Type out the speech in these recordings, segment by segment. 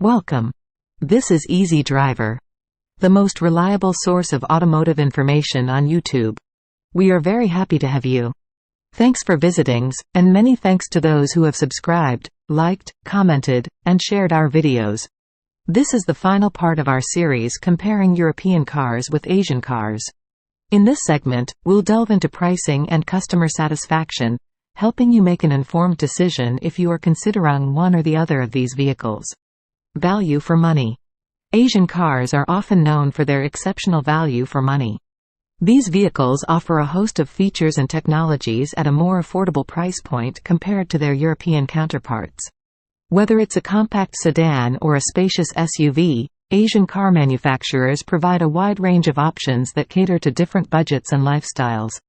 Welcome. This is Easy Driver, the most reliable source of automotive information on YouTube. We are very happy to have you. Thanks for visiting, and many thanks to those who have subscribed, liked, commented, and shared our videos. This is the final part of our series comparing European cars with Asian cars. In this segment, we'll delve into pricing and customer satisfaction, helping you make an informed decision if you are considering one or the other of these vehicles. Value for money. Asian cars are often known for their exceptional value for money. These vehicles offer a host of features and technologies at a more affordable price point compared to their European counterparts. Whether it's a compact sedan or a spacious SUV, Asian car manufacturers provide a wide range of options that cater to different budgets and lifestyles.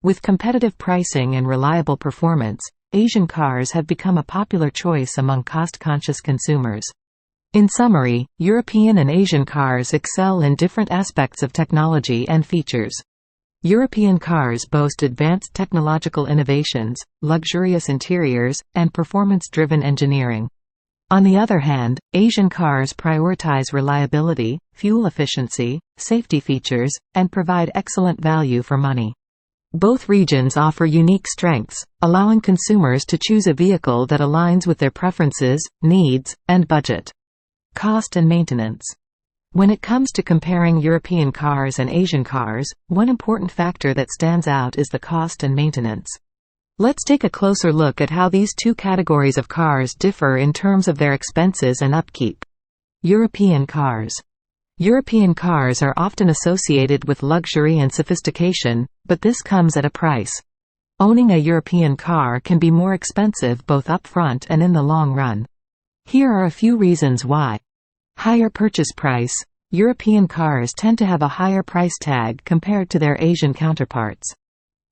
With competitive pricing and reliable performance, Asian cars have become a popular choice among cost-conscious consumers. In summary, European and Asian cars excel in different aspects of technology and features. European cars boast advanced technological innovations, luxurious interiors, and performance-driven engineering. On the other hand, Asian cars prioritize reliability, fuel efficiency, safety features, and provide excellent value for money. Both regions offer unique strengths, allowing consumers to choose a vehicle that aligns with their preferences, needs, and budget. Cost and maintenance. When it comes to comparing European cars and Asian cars, one important factor that stands out is the cost and maintenance. Let's take a closer look at how these two categories of cars differ in terms of their expenses and upkeep. European cars. European cars are often associated with luxury and sophistication, but this comes at a price. Owning a European car can be more expensive both upfront and in the long run. Here are a few reasons why. Higher purchase price. European cars tend to have a higher price tag compared to their Asian counterparts.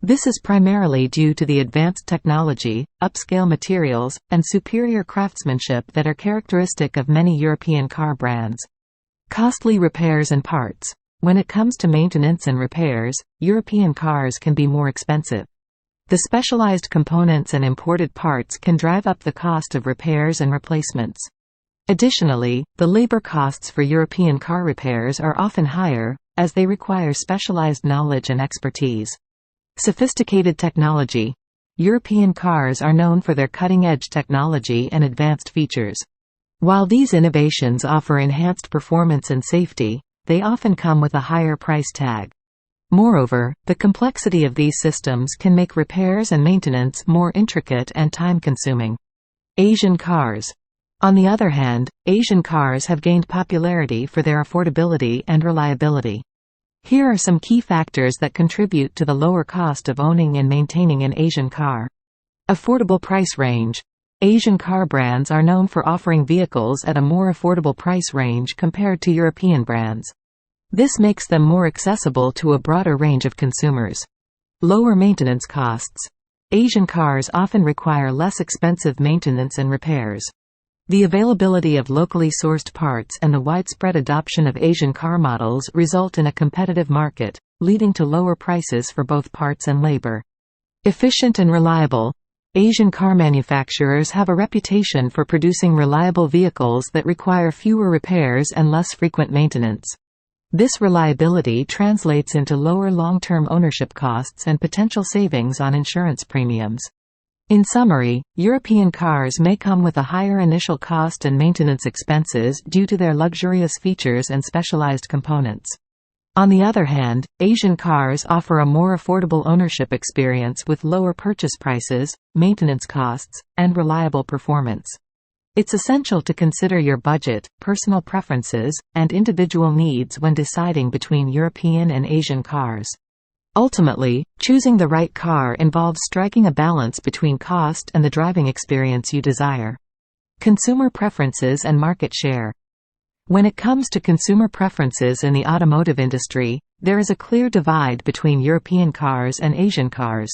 This is primarily due to the advanced technology, upscale materials, and superior craftsmanship that are characteristic of many European car brands. Costly repairs and parts. When it comes to maintenance and repairs, European cars can be more expensive. The specialized components and imported parts can drive up the cost of repairs and replacements. Additionally, the labor costs for European car repairs are often higher, as they require specialized knowledge and expertise. Sophisticated technology. European cars are known for their cutting-edge technology and advanced features. While these innovations offer enhanced performance and safety, they often come with a higher price tag. Moreover, the complexity of these systems can make repairs and maintenance more intricate and time-consuming. Asian cars. On the other hand, Asian cars have gained popularity for their affordability and reliability. Here are some key factors that contribute to the lower cost of owning and maintaining an Asian car. Affordable price range. Asian car brands are known for offering vehicles at a more affordable price range compared to European brands. This makes them more accessible to a broader range of consumers. Lower maintenance costs. Asian cars often require less expensive maintenance and repairs. The availability of locally sourced parts and the widespread adoption of Asian car models result in a competitive market, leading to lower prices for both parts and labor. Efficient and reliable. Asian car manufacturers have a reputation for producing reliable vehicles that require fewer repairs and less frequent maintenance. This reliability translates into lower long-term ownership costs and potential savings on insurance premiums. In summary, European cars may come with a higher initial cost and maintenance expenses due to their luxurious features and specialized components. On the other hand, Asian cars offer a more affordable ownership experience with lower purchase prices, maintenance costs, and reliable performance. It's essential to consider your budget, personal preferences, and individual needs when deciding between European and Asian cars. Ultimately, choosing the right car involves striking a balance between cost and the driving experience you desire. Consumer preferences and market share. When it comes to consumer preferences in the automotive industry, there is a clear divide between European cars and Asian cars.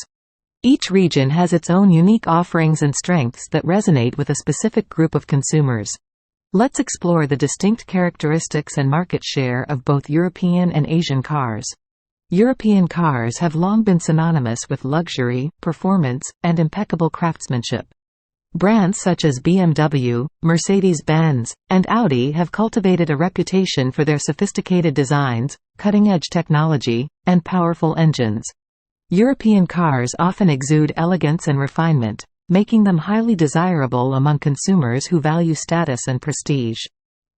Each region has its own unique offerings and strengths that resonate with a specific group of consumers. Let's explore the distinct characteristics and market share of both European and Asian cars. European cars have long been synonymous with luxury, performance, and impeccable craftsmanship. Brands such as BMW, Mercedes-Benz, and Audi have cultivated a reputation for their sophisticated designs, cutting-edge technology, and powerful engines. European cars often exude elegance and refinement, making them highly desirable among consumers who value status and prestige.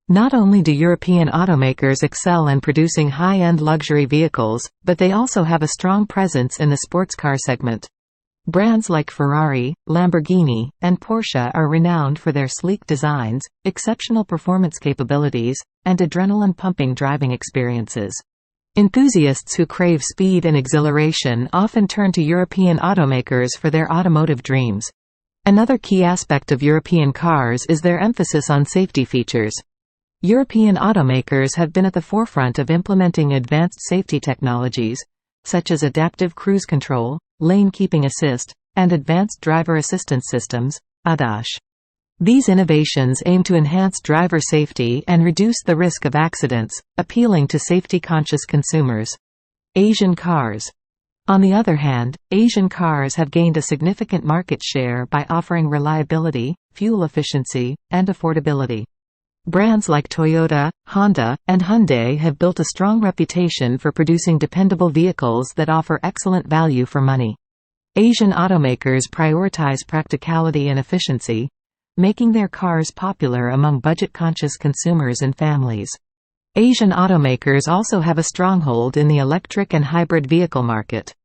Not only do European automakers excel in producing high-end luxury vehicles, but they also have a strong presence in the sports car segment. Brands like Ferrari, Lamborghini, and Porsche are renowned for their sleek designs, exceptional performance capabilities, and adrenaline-pumping driving experiences. Enthusiasts who crave speed and exhilaration often turn to European automakers for their automotive dreams. Another key aspect of European cars is their emphasis on safety features. European automakers have been at the forefront of implementing advanced safety technologies, such as adaptive cruise control, lane keeping assist, and advanced driver assistance systems, ADAS. These innovations aim to enhance driver safety and reduce the risk of accidents, appealing to safety-conscious consumers. Asian cars. On the other hand, Asian cars have gained a significant market share by offering reliability, fuel efficiency, and affordability. Brands like Toyota, Honda, and Hyundai have built a strong reputation for producing dependable vehicles that offer excellent value for money. Asian automakers prioritize practicality and efficiency, making their cars popular among budget-conscious consumers and families. Asian automakers also have a stronghold in the electric and hybrid vehicle market.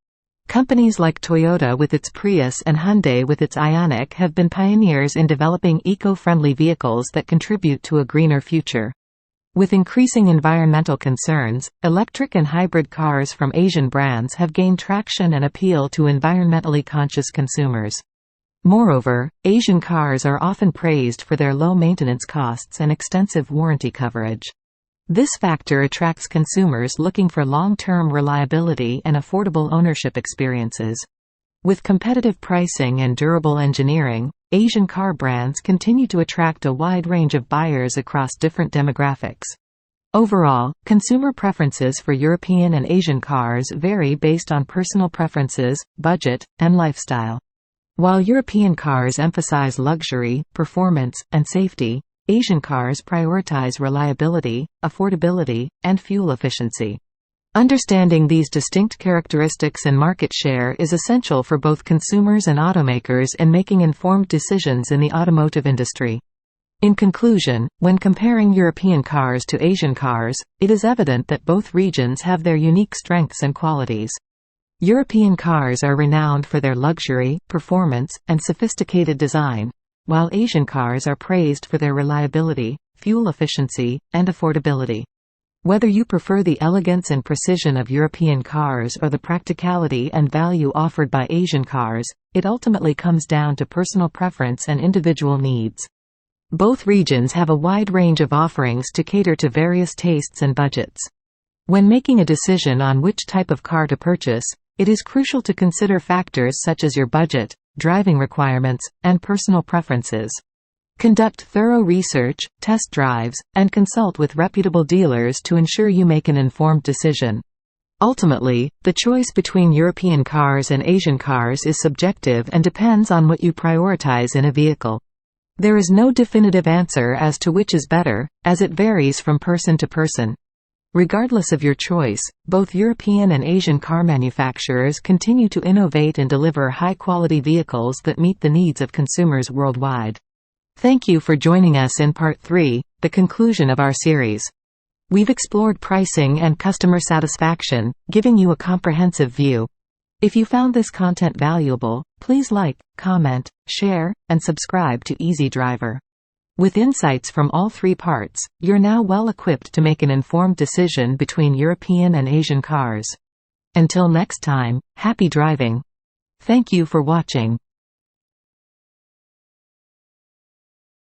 Companies like Toyota with its Prius and Hyundai with its Ioniq have been pioneers in developing eco-friendly vehicles that contribute to a greener future. With increasing environmental concerns, electric and hybrid cars from Asian brands have gained traction and appeal to environmentally conscious consumers. Moreover, Asian cars are often praised for their low maintenance costs and extensive warranty coverage. This factor attracts consumers looking for long-term reliability and affordable ownership experiences. With competitive pricing and durable engineering, Asian car brands continue to attract a wide range of buyers across different demographics. Overall, consumer preferences for European and Asian cars vary based on personal preferences, budget, and lifestyle. While European cars emphasize luxury, performance, and safety, Asian cars prioritize reliability, affordability, and fuel efficiency. Understanding these distinct characteristics and market share is essential for both consumers and automakers in making informed decisions in the automotive industry. In conclusion, when comparing European cars to Asian cars, it is evident that both regions have their unique strengths and qualities. European cars are renowned for their luxury, performance, and sophisticated design, while Asian cars are praised for their reliability, fuel efficiency, and affordability. Whether you prefer the elegance and precision of European cars or the practicality and value offered by Asian cars, it ultimately comes down to personal preference and individual needs. Both regions have a wide range of offerings to cater to various tastes and budgets. When making a decision on which type of car to purchase, it is crucial to consider factors such as your budget, driving requirements, and personal preferences. Conduct thorough research, test drives, and consult with reputable dealers to ensure you make an informed decision. Ultimately, the choice between European cars and Asian cars is subjective and depends on what you prioritize in a vehicle. There is no definitive answer as to which is better, as it varies from person to person. Regardless of your choice, both European and Asian car manufacturers continue to innovate and deliver high-quality vehicles that meet the needs of consumers worldwide. Thank you for joining us in Part 3, the conclusion of our series. We've explored pricing and customer satisfaction, giving you a comprehensive view. If you found this content valuable, please like, comment, share, and subscribe to Easy Driver. With insights from all three parts, you're now well equipped to make an informed decision between European and Asian cars. Until next time, happy driving. Thank you for watching.